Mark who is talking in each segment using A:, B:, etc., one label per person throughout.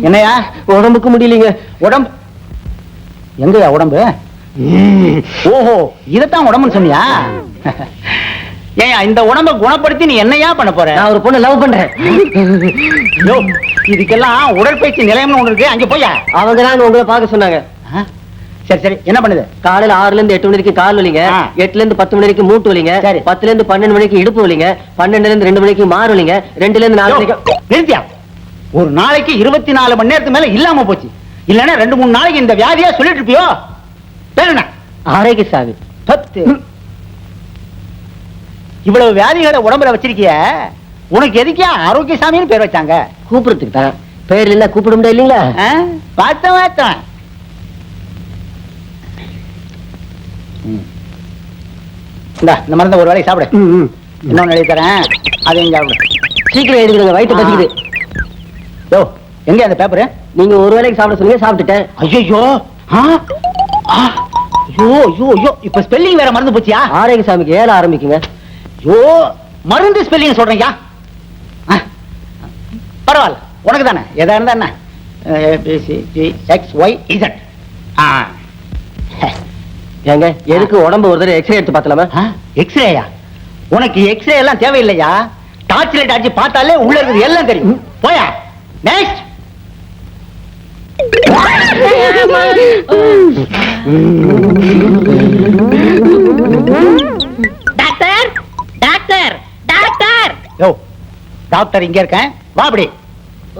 A: என்னையா உடம்புக்கு முடியலீங்க. உடம்பு எங்கயா உடம்பு? ஓஹோ, இதத்தான் உடம்புன்னு சொன்னியா? ஏயா இந்த உடம்ப குணப்படுத்தி நீ என்னையா பண்ண போற?
B: நான் ஒரு பொண்ணு லவ் பண்றேன்.
A: இதுக்கெல்லாம் உடற்பயிற்சி நிலையம்னு ஒண்ணு இருக்கு, அங்க போயா.
B: அவங்க தான் உங்களை பார்க்க சொன்னாங்க.
A: சரி சரி, என்ன பண்ணுது?
B: காலையில 6ல இருந்து 8 மணி வரைக்கும் கால் வலிங்க, 8ல இருந்து 10 மணி வரைக்கும் மூட்டு வலிங்க, 10ல இருந்து 12 மணிக்கு இடுப்பு வலிங்க, 12ல இருந்து 2 மணிக்கு மாறு வலிங்க, 2ல இருந்து 4 மணிக்கு.
A: நிறுத்தியா? ஒரு நாளைக்கு 24 மணி நேரத்துக்கு மேல இல்லாம போச்சு. இல்லன்னா 2-3 நாளைக்கு இந்த வியாதியா சொல்லிட்டு இருப்பியோ?
B: ஆரோக்கிய சாமி.
A: இவ்வளவு வியாதிகளை உடம்புல வச்சிருக்கிய, உனக்கு எதுக்கே ஆரோக்கிய சாமின்னு பேர் வச்சாங்க?
B: கூப்பிடுறதுக்கு தான். பேர் இல்ல கூப்பிட முடியாது இல்லீங்களா?
A: பார்த்தேன். இந்த மருந்த ஒரு வேலைக்கு சாப்பிடு. இன்னொன்னு எழுதி தரேன், அதையும் சாப்பிடு.
B: சீக்கிரம் எழுதிடுங்க, வயிற்று பசிக்குது.
A: யோ, எங்க அந்த பேப்பரு?
B: நீங்க ஒரு வேலைக்கு சாப்பிட சொன்னீங்க, சாப்பிட்டுட்டேன்.
A: ஐயோ ஐயோ, இப்ப ஸ்பெல்லிங் வேற மறந்து போச்சியா?
B: ஆரோக்கிய சாமிக்கு 7 ஆரம்பிக்குங்க.
A: ஐயோ, மருந்து ஸ்பெல்லிங் சொல்றீங்க. பரவாயில்ல, உனக்கு தானே. எதா இருந்தா என்ன? ABCDXYZ.
B: ஏங்க எதுக்கு உடம்பு ஒரு தடவை எக்ஸ்ரே எடுத்து பார்த்தலாமா?
A: எக்ஸ்ரேயா? உனக்கு எக்ஸ்ரே எல்லாம் தேவையில்லையா? டார்ச் லைட் அடிச்சு பார்த்தாலே உள்ள இருக்குது எல்லாம் தெரியும். போயா. நெக்ஸ்ட்.
C: Doctor doctor doctor.
A: யோ, டாக்டர் இங்க இருக்கேன், வா அப்படி.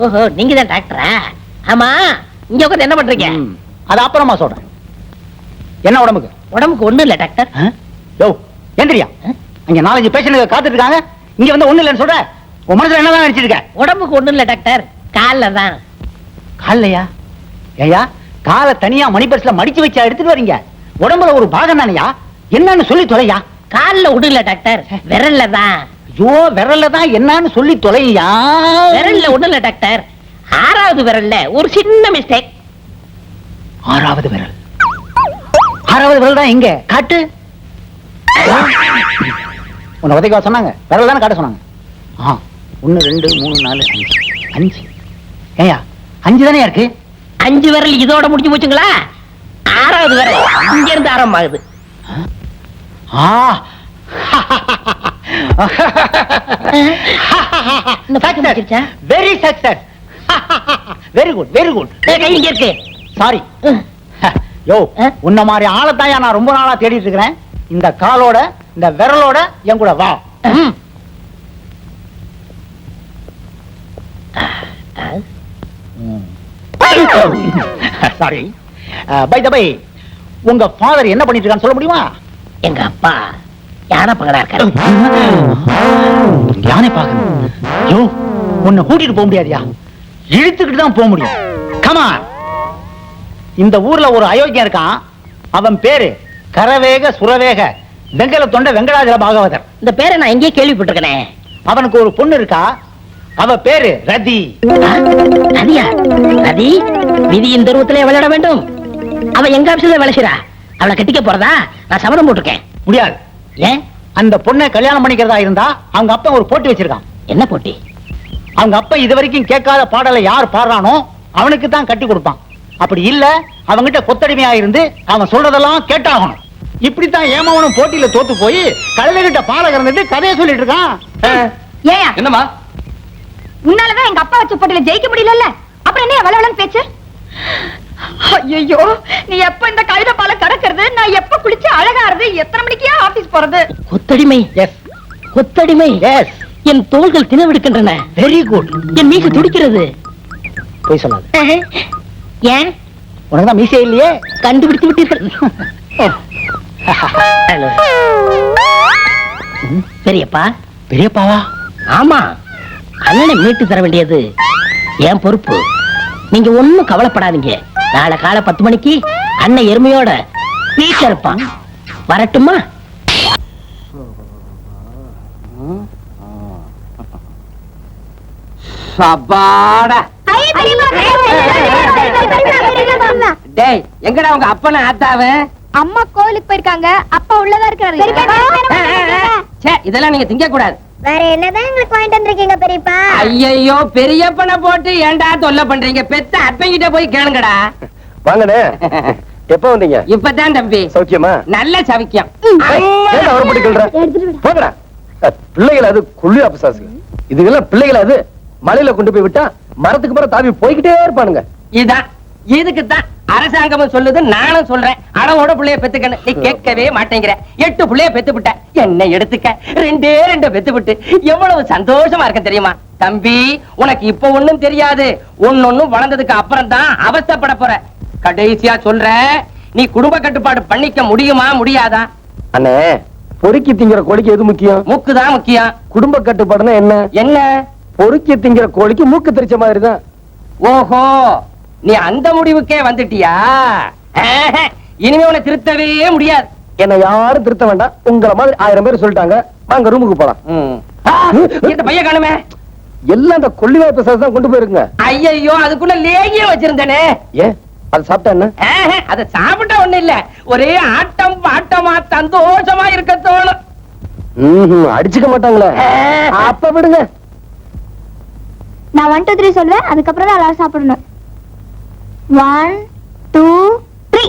C: ஓஹோ, நீங்க தான் டாக்டரா? ஆமா, இங்க உட்கார்ந்து என்ன பண்றீங்க?
A: அது அப்புறமா சொல்றேன். என்ன உடம்புக்கு?
C: உடம்புக்கு ஒண்ணும் இல்ல டாக்டர்.
A: யோ, எந்திரியா. அங்க 4-5 பேஷண்ட் காத்துட்டு இருக்காங்க, இங்க வந்து ஒண்ணு இல்லைன்னு சொல்ற. உன் மனசுல என்னதான் நினைச்சிருக்க?
C: உடம்புக்கு ஒண்ணும் இல்ல டாக்டர், கால்ல தான்.
A: கால்லையா? ஏயா, காலை தனியா மணி பர்ஸ்ல மடிச்சு வச்சா எடுத்துட்டு வரீங்க? உடம்புல ஒரு பாகம் தானையா, என்னன்னு சொல்லி தொலையா.
C: கால்ல ஒண்ணும் இல்ல டாக்டர், விரல்ல தான்.
A: ஐயோ, விரல்ல தான் என்னன்னு சொல்லி தொலையா.
C: விரல்ல ஒண்ணும் இல்ல டாக்டர், 6வது விரல்ல ஒரு சின்ன மிஸ்டேக்.
A: 6வது விரல்? 6வது விரல் தான் எங்க? காட்டு. உன்னை உதைக்க சொன்னாங்க, விரல் தானே காட்ட சொன்னாங்க. 1 2 3 4 5. ஏயா 5 தானே இருக்கு?
C: 5 விரல் இதோட முடிஞ்சு போச்சுங்களா? 6வது விரல் இங்க இருந்து ஆரம்பமாகுது.
A: Very success. Very good, very good.
C: கை இங்க இருக்கு.
A: சாரி. யோ, உன்ன மாதிரி ஆளத்தாயா நான் ரொம்ப நாளா தேடிட்டு இருக்கிறேன். இந்த காலோட இந்த விரலோட என் கூட வா. சாரி. பை த பை, உங்க ஃபாதர் என்ன பண்ணிட்டு இருக்கான்னு சொல்ல முடியுமா?
C: எங்க அப்பா யானை பங்கடா இருக்காரு.
A: யானை பார்க்கணும். யோ, உன்னை கூட்டிட்டு போக முடியாதியா, இழுத்துக்கிட்டு தான் போக முடியும். கமா. இந்த ஊர்ல ஒரு அயோக்கியம் இருக்கான், அவன் பேரு கரவேக சுரவேக வெங்கல தொண்ட வெங்கடாஜல பாகவதர்.
C: இந்த பேரை நான் எங்கேயே கேள்விப்பட்டிருக்கேன்.
A: அவனுக்கு ஒரு பொண்ணு இருக்கா, அவ பேரு ரதி.
C: ரதியா? ரதி விதியின் தருவத்திலே விளையாட வேண்டும். அவ எங்க ஆபீஸ்ல வேலை செய்றா. அவளை கட்டிக்க போறதா நான் சபதம் போட்டிருக்கேன்.
A: முடியாது.
C: ஏன்?
A: அந்த பொண்ணை கல்யாணம் பண்ணிக்கிறதா இருந்தா அவங்க அப்பா ஒரு போட்டி வச்சிருக்கான்.
C: என்ன போட்டி?
A: அவங்க அப்பா இது வரைக்கும் கேட்காத பாடலை யார் பாடுறானோ அவனுக்கு தான் கட்டி கொடுப்பான். அப்படி இல்ல அவங்கிட்ட கொத்தடிமையா இருந்து அவன் சொல்றதெல்லாம் கேட்டாகணும். இப்படித்தான் ஏமாவனும் போட்டியில தோத்து போய் கழுதைகிட்ட பாலை கறந்துட்டு கதையை சொல்லிட்டு இருக்கான்.
D: ஏயா
A: என்னமா?
D: உன்னாலதான் எங்க அப்பா வச்ச போட்டியில ஜெயிக்க முடியல, அப்புறம் என்ன வளவளன்னு பேச்சு? ஐயோ, நீ எப்ப இந்த கழுத பால கடக்கிறது, நான் எப்ப குளிச்சு அழகாறது, எத்தனை மணிக்கே ஆபீஸ் போறது?
C: கொத்தடிமை. எஸ், கொத்தடிமை. எஸ். என் தோள்கள் தினவெடுக்கின்றன.
A: Very good.
C: என் மீசை துடிக்கிறது.
A: போய் சொல்லாது.
C: ஏன்?
A: உனக்கு தான் மீசை இல்லையே.
C: கண்டுபிடித்து விட்டீர்கள். பெரியப்பா.
A: பெரியப்பாவா?
C: ஆமா, அண்ணனை மீட்டு தர வேண்டியது என் பொறுப்பு. நீங்க ஒண்ணும் கவலைப்படாதீங்க. நாளை காலை 10 மணிக்கு அண்ணன் எருமையோட வீட்டுல இருப்பான். வரட்டுமா?
B: எங்கடா உங்க அப்பன ஆத்தாவே?
D: அம்மா கோயிலுக்கு போயிருக்காங்க, அப்பா உள்ளதா இருக்காரு.
B: இதெல்லாம் நீங்க திங்க கூடாது.
E: வேற என்னதான் எங்களுக்கு வாங்கிட்டு வந்திருக்கீங்க பெரியப்பா?
C: ஐயோ பெரியப்பனை போட்டு ஏன்டா தொல்லை பண்றீங்க? பெத்த அப்பங்கிட்ட போய் கேளுங்கடா.
F: வாங்கண்ணே. எப்ப வந்தீங்க?
C: இப்பதான் தம்பி.
F: சௌக்கியமா?
C: நல்ல சவிக்கியம்.
F: ஏன் அவரை போட்டு கேள்ற? போங்கடா. பிள்ளைகள் அது கொள்ளி ஆபசாசுங்க. இதுக்கெல்லாம் பிள்ளைகள் அது மலையில கொண்டு போய் விட்டா மரத்துக்கு மரம் தாவி போய்கிட்டே இருப்பானுங்க.
C: இதான் இதுக்குத்தான் அரசாங்கமும் சொல்லுது, நானும் சொல்றேன். அளவோட புள்ளைய பெத்துக்கணும். நீ கேட்கவே மாட்டேங்கிற. 8 புள்ளைய பெத்துவிட்ட. என்ன எடுத்துக்க 2 பெத்து விட்டு எவ்வளவு சந்தோஷமா இருக்க தெரியுமா தம்பி? உனக்கு இப்ப ஒண்ணும் தெரியாது. ஒன்னொன்னும் வளர்ந்ததுக்கு அப்புறம் தான் அவஸ்தைப்பட போற. கடைசியா சொல்ற, நீ குடும்ப கட்டுப்பாடு பண்ணிக்க முடியுமா முடியாதா?
F: அண்ணே, பொறுக்கி திங்கிற கோழிக்கு எது முக்கியம்?
C: மூக்குதான் முக்கியம்.
F: குடும்ப கட்டுப்பாடுனா என்ன?
C: என்ன?
F: பொறுக்கி திங்கிற கோழிக்கு மூக்கு தெரிச்ச மாதிரி தான்.
C: ஓஹோ, நீ அந்த முடிவுக்கே வந்துட்டியா? இனிமே உன்னை திருத்தவே முடியாது.
F: என்ன யாரும் திருத்த வேண்டாம். உங்களை மாதிரி 1000 பேர் சொல்லிட்டாங்க. வாங்க ரூமுக்கு போலாம்.
C: இந்த பையன் காணுமே.
F: எல்லாம் அந்த கொள்ளிவாய் பிரசாதம் தான் கொண்டு போயிருங்க.
C: ஐயோ, அதுக்குள்ள லேகியம் வச்சிருந்தனே.
F: ஏன் அது சாப்பிட்டா என்ன?
C: அத சாப்பிட்டா ஒண்ணு இல்ல, ஒரே ஆட்டம் பாட்டமா சந்தோஷமா இருக்க தோணும்.
F: அடிச்சுக்க மாட்டாங்களே. அப்ப விடுங்க.
E: நான் 1 2 3 சொல்வேன், அதுக்கப்புறம் தான் எல்லாரும் சாப்பிடணும். 1 2 3.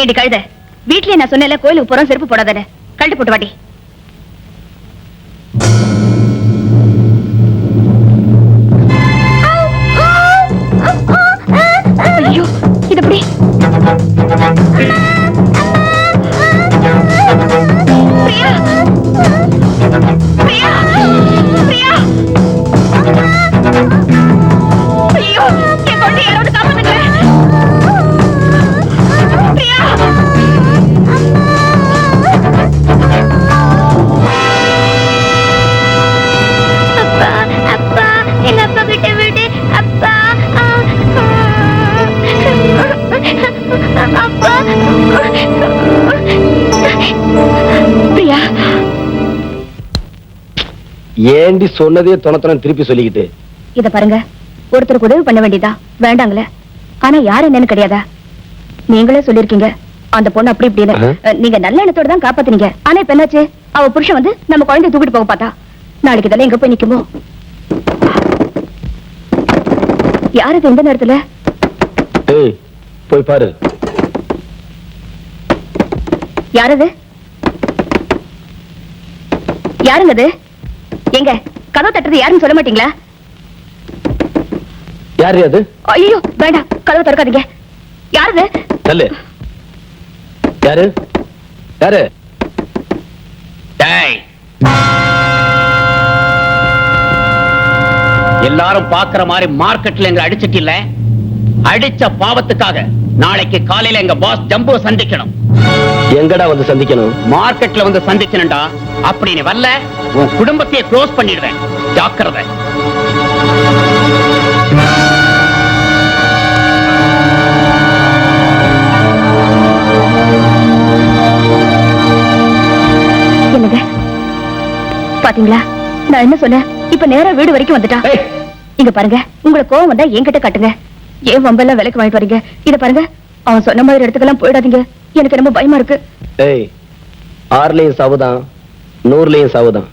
D: ஏடி கழுத, வீட்லயே நான் சொன்னேன்ல கோயிலுக்கு போறோம் செருப்பு போடாதே. கழட்டி போட்டு வாடி. ஐயோ, இது எப்படி? பிரியா! பிரியா! பிரியா! ஐயோ, என் குழந்தை யாரோட காப்பாத்துங்க. பிரியா!
E: அப்பா, அப்பா, எங்க அப்பா கிட்ட விடு. அப்பா, அப்பா.
D: பிரியா!
F: ஏண்டி சொன்னதே தொணத்தனம் திருப்பி சொல்லிக்கிட்டு?
D: இத பாருங்க, ஒருத்தருக்கு உதவி பண்ண வேண்டியதா வேண்டாங்களே. ஆனா யாரு என்னன்னு கிடையாதா? நீங்களே சொல்லிருக்கீங்க அந்த பொண்ணு அப்படி இப்படின்னு. நீங்க நல்ல எண்ணத்தோட தான் காப்பாத்துனீங்க. ஆனா இப்ப என்னாச்சு? அவ புருஷன் வந்து நம்ம குழந்தைய தூக்கிட்டு போக பார்த்தா. நாளைக்கு இதெல்லாம் எங்க போய் நிக்குமோ? யாரு இது இந்த நேரத்துல?
F: ஏய், போய் பாரு.
D: யாரது? யாருங்க அது? எங்க கதவு தட்டுறது யாருன்னு சொல்ல மாட்டீங்களா?
F: யாரு அது?
D: ஐயோ வேண்டாம், கதவு திறக்காதீங்க. யாரது?
F: சொல்லு. யாரு? யாரு?
A: டேய், எல்லாரும் பாக்குற மாதிரி மார்க்கெட்ல எங்க அடிச்சிட்டு இல்ல. அடிச்ச பாவத்துக்காக நாளைக்கு காலையில எங்க பாஸ் ஜம்பு சந்திக்கணும்.
F: எங்கடா வந்து சந்திக்கணும்?
A: மார்க்கெட்ல வந்து சந்திக்கணும்டா. அப்படி நீ வரல, உன் குடும்பத்தையே க்ளோஸ் பண்ணிடுவேன். ஜாக்கிரதை.
D: என்னங்க பாத்தீங்களா, நான் என்ன சொன்னேன்? இப்ப நேரா வீடு வரைக்கும் வந்துட்டான்.
F: ஏய்,
D: இங்க பாருங்க, உங்களுக்கு கோவம் வந்தா என்கிட்ட காட்டுங்க. ஏன் வம்பெல்லாம் விலைக்கு வாங்கிட்டு வரீங்க? இத பாருங்க, அவன் சொன்ன மாதிரி இடத்துக்கெல்லாம் போயிடாதீங்க. எனக்கு ரொம்ப பயமா இருக்கு.
F: ஏய், 6லயும் சாவுதான், 100லயும் சாவுதான்.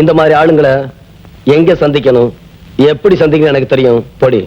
F: இந்த மாதிரி ஆளுங்களை எங்க சந்திக்கணும், எப்படி சந்திக்கணும் எனக்கு தெரியும். போடி.